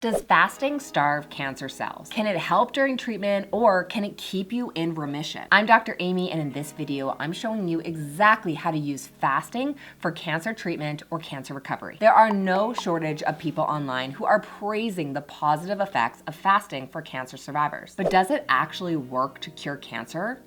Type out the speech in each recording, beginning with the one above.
Does fasting starve cancer cells? Can it help during treatment or can it keep you in remission? I'm Dr. Amy, and in this video, I'm showing you exactly how to use fasting for cancer treatment or cancer recovery. There are no shortage of people online who are praising the positive effects of fasting for cancer survivors. But does it actually work to cure cancer?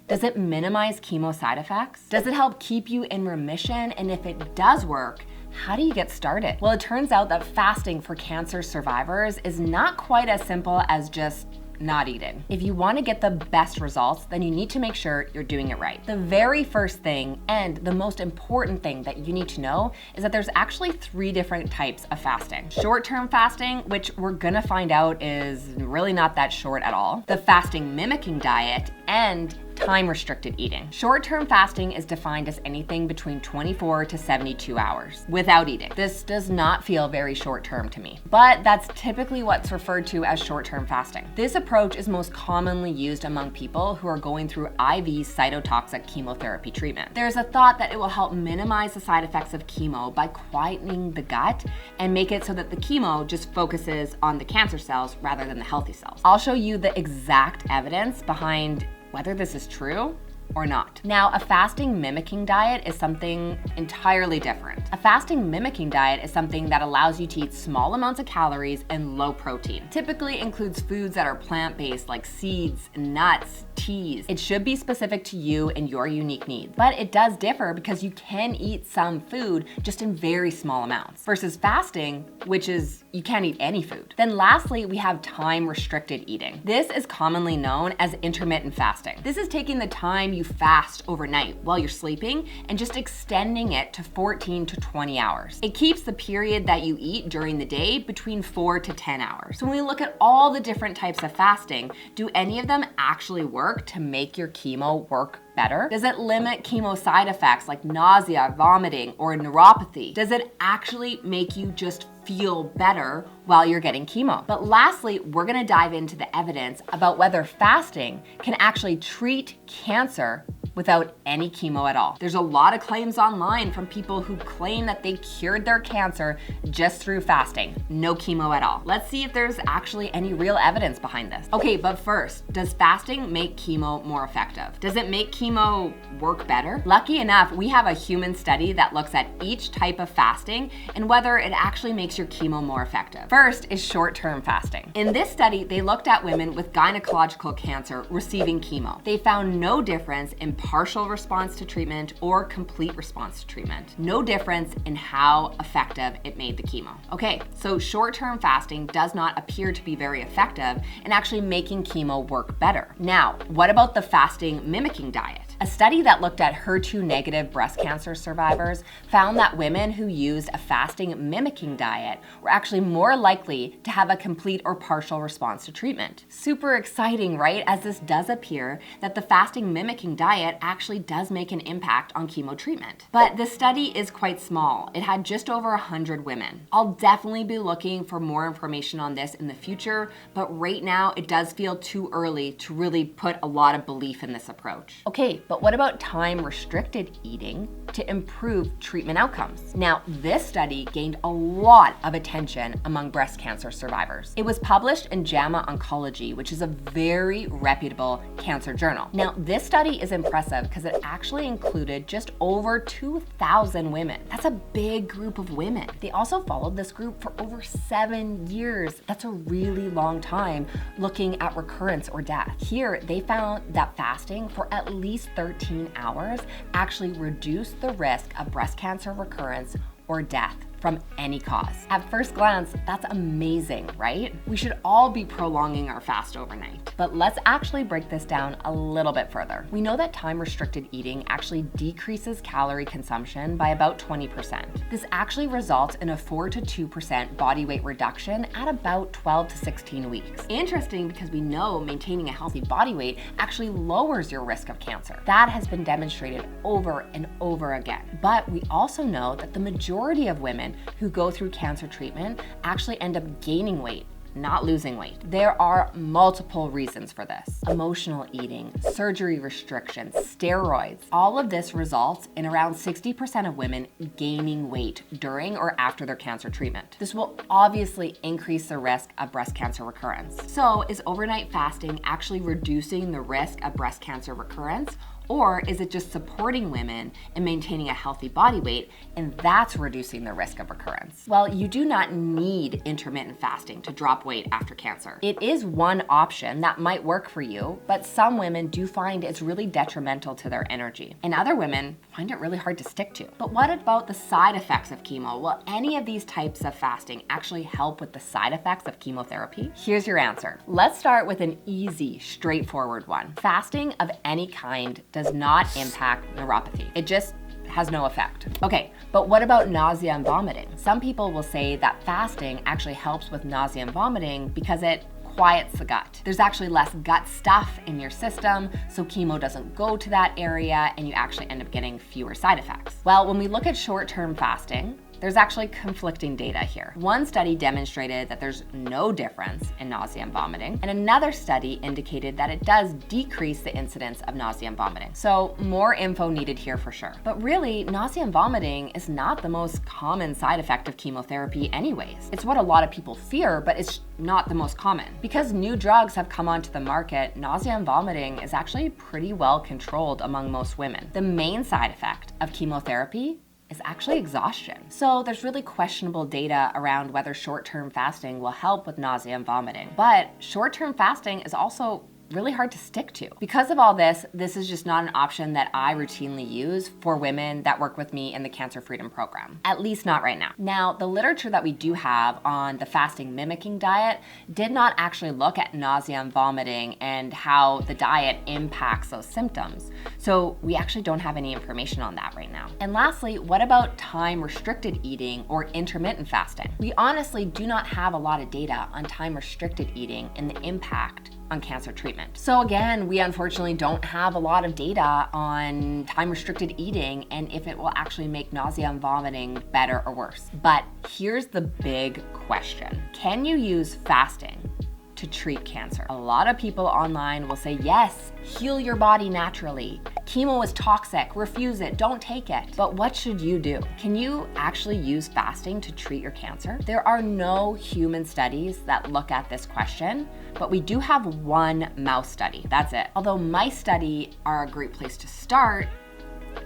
Does it minimize chemo side effects? Does it help keep you in remission? And if it does work, how do you get started? Well, it turns out that fasting for cancer survivors is not quite as simple as just not eating. If you want to get the best results, then you need to make sure you're doing it right. The very first thing and the most important thing that you need to know is that there's actually 3 different types of fasting. Short-term fasting, which we're gonna find out is really not that short at all. The fasting mimicking diet, and time-restricted eating. Short-term fasting is defined as anything between 24 to 72 hours without eating. This does not feel very short-term to me, but that's typically what's referred to as short-term fasting. This approach is most commonly used among people who are going through IV cytotoxic chemotherapy treatment. There's a thought that it will help minimize the side effects of chemo by quietening the gut and make it so that the chemo just focuses on the cancer cells rather than the healthy cells. I'll show you the exact evidence behind whether this is true or not. Now, a fasting mimicking diet is something entirely different. A fasting mimicking diet is something that allows you to eat small amounts of calories and low protein. Typically includes foods that are plant-based like seeds, nuts, teas. It should be specific to you and your unique needs, but it does differ because you can eat some food just in very small amounts versus fasting, which is you can't eat any food. Then lastly, we have time-restricted eating. This is commonly known as intermittent fasting. This is taking the time you fast overnight while you're sleeping and just extending it to 14 to 20 hours. It keeps the period that you eat during the day between 4 to 10 hours. So when we look at all the different types of fasting, do any of them actually work to make your chemo work better? Does it limit chemo side effects like nausea, vomiting, or neuropathy? Does it actually make you just feel better while you're getting chemo? But lastly, we're gonna dive into the evidence about whether fasting can actually treat cancer without any chemo at all. There's a lot of claims online from people who claim that they cured their cancer just through fasting, no chemo at all. Let's see if there's actually any real evidence behind this. Okay, but first, does fasting make chemo more effective? Does it make chemo work better? Lucky enough, we have a human study that looks at each type of fasting and whether it actually makes your chemo more effective. First is short-term fasting. In this study, they looked at women with gynecological cancer receiving chemo. They found no difference in partial response to treatment or complete response to treatment. No difference in how effective it made the chemo. Okay, so short-term fasting does not appear to be very effective in actually making chemo work better. Now, what about the fasting mimicking diet? A study that looked at HER2-negative breast cancer survivors found that women who used a fasting mimicking diet were actually more likely to have a complete or partial response to treatment. Super exciting, right? As this does appear that the fasting mimicking diet actually does make an impact on chemo treatment. But this study is quite small. It had just over 100 women. I'll definitely be looking for more information on this in the future, but right now it does feel too early to really put a lot of belief in this approach. Okay, but what about time-restricted eating to improve treatment outcomes? Now, this study gained a lot of attention among breast cancer survivors. It was published in JAMA Oncology, which is a very reputable cancer journal. Now, this study is impressive because it actually included just over 2,000 women. That's a big group of women. They also followed this group for over 7 years. That's a really long time looking at recurrence or death. Here, they found that fasting for at least 13 hours actually reduced the risk of breast cancer recurrence or death from any cause. At first glance, that's amazing, right? We should all be prolonging our fast overnight. But let's actually break this down a little bit further. We know that time-restricted eating actually decreases calorie consumption by about 20%. This actually results in a 4 to 2% body weight reduction at about 12 to 16 weeks. Interesting because we know maintaining a healthy body weight actually lowers your risk of cancer. That has been demonstrated over and over again. But we also know that the majority of women who go through cancer treatment actually end up gaining weight, not losing weight. There are multiple reasons for this. Emotional eating, surgery restrictions, steroids. All of this results in around 60% of women gaining weight during or after their cancer treatment. This will obviously increase the risk of breast cancer recurrence. So is overnight fasting actually reducing the risk of breast cancer recurrence? Or is it just supporting women in maintaining a healthy body weight, and that's reducing the risk of recurrence? Well, you do not need intermittent fasting to drop weight after cancer. It is one option that might work for you, but some women do find it's really detrimental to their energy, and other women find it really hard to stick to. But what about the side effects of chemo? Will any of these types of fasting actually help with the side effects of chemotherapy? Here's your answer. Let's start with an easy, straightforward one. Fasting of any kind does not impact neuropathy. It just has no effect. Okay, but what about nausea and vomiting? Some people will say that fasting actually helps with nausea and vomiting because it quiets the gut. There's actually less gut stuff in your system, so chemo doesn't go to that area and you actually end up getting fewer side effects. Well, when we look at short-term fasting, there's actually conflicting data here. One study demonstrated that there's no difference in nausea and vomiting, and another study indicated that it does decrease the incidence of nausea and vomiting. So more info needed here for sure. But really, nausea and vomiting is not the most common side effect of chemotherapy anyways. It's what a lot of people fear, but it's not the most common. Because new drugs have come onto the market, nausea and vomiting is actually pretty well controlled among most women. The main side effect of chemotherapy is actually exhaustion. So there's really questionable data around whether short-term fasting will help with nausea and vomiting. But short-term fasting is also really hard to stick to. Because of all this, this is just not an option that I routinely use for women that work with me in the Cancer Freedom Program, at least not right now. Now, the literature that we do have on the fasting mimicking diet did not actually look at nausea and vomiting and how the diet impacts those symptoms. So we actually don't have any information on that right now. And lastly, what about time-restricted eating or intermittent fasting? We honestly do not have a lot of data on time-restricted eating and the impact on cancer treatment. So again, we unfortunately don't have a lot of data on time-restricted eating and if it will actually make nausea and vomiting better or worse. But here's the big question. Can you use fasting to treat cancer? A lot of people online will say, yes, heal your body naturally. Chemo is toxic, refuse it, don't take it. But what should you do? Can you actually use fasting to treat your cancer? There are no human studies that look at this question, but we do have one mouse study, that's it. Although mice study are a great place to start,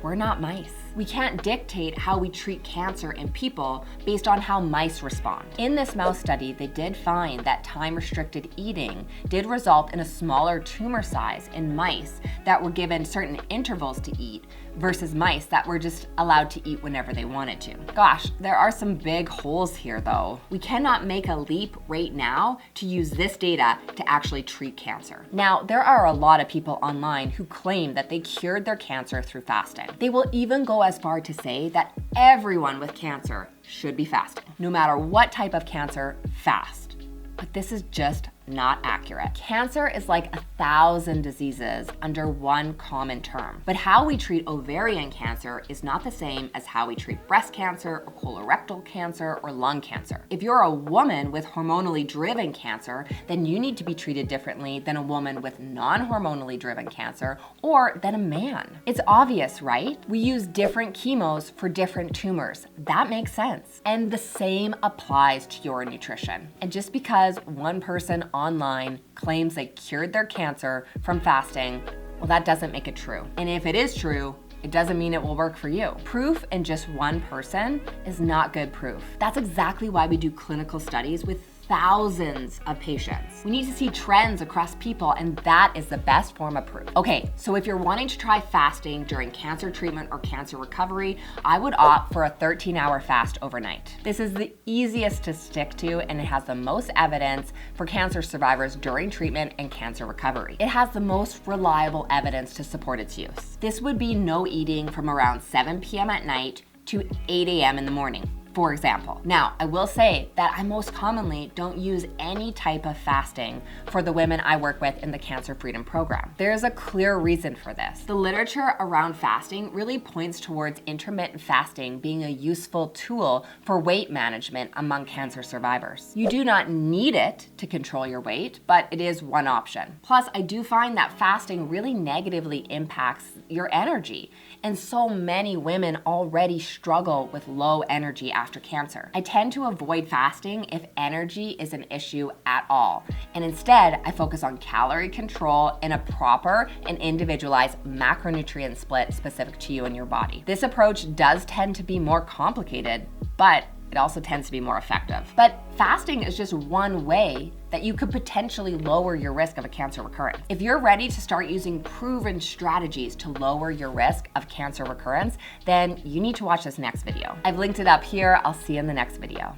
we're not mice. We can't dictate how we treat cancer in people based on how mice respond. In this mouse study, they did find that time-restricted eating did result in a smaller tumor size in mice that were given certain intervals to eat versus mice that were just allowed to eat whenever they wanted to. Gosh, there are some big holes here though. We cannot make a leap right now to use this data to actually treat cancer. Now, there are a lot of people online who claim that they cured their cancer through fasting. They will even go as far to say that everyone with cancer should be fasting. No matter what type of cancer, fast. But this is just not accurate. Cancer is like 1,000 diseases under one common term. But how we treat ovarian cancer is not the same as how we treat breast cancer or colorectal cancer or lung cancer. If you're a woman with hormonally driven cancer, then you need to be treated differently than a woman with non-hormonally driven cancer or than a man. It's obvious, right? We use different chemos for different tumors. That makes sense. And the same applies to your nutrition. And just because one person online claims they cured their cancer from fasting, well, that doesn't make it true. And if it is true, it doesn't mean it will work for you. Proof in just one person is not good proof. That's exactly why we do clinical studies with thousands of patients. We need to see trends across people, and that is the best form of proof. Okay, so if you're wanting to try fasting during cancer treatment or cancer recovery, I would opt for a 13-hour fast overnight. This is the easiest to stick to, and it has the most evidence for cancer survivors during treatment and cancer recovery. It has the most reliable evidence to support its use. This would be no eating from around 7 p.m. at night to 8 a.m. in the morning. for example. Now, I will say that I most commonly don't use any type of fasting for the women I work with in the Cancer Freedom Program. There's a clear reason for this. The literature around fasting really points towards intermittent fasting being a useful tool for weight management among cancer survivors. You do not need it to control your weight, but it is one option. Plus, I do find that fasting really negatively impacts your energy, and so many women already struggle with low energy after cancer. I tend to avoid fasting if energy is an issue at all, and instead I focus on calorie control and a proper and individualized macronutrient split specific to you and your body. This approach does tend to be more complicated, but it also tends to be more effective. But fasting is just one way that you could potentially lower your risk of a cancer recurrence. If you're ready to start using proven strategies to lower your risk of cancer recurrence, then you need to watch this next video. I've linked it up here. I'll see you in the next video.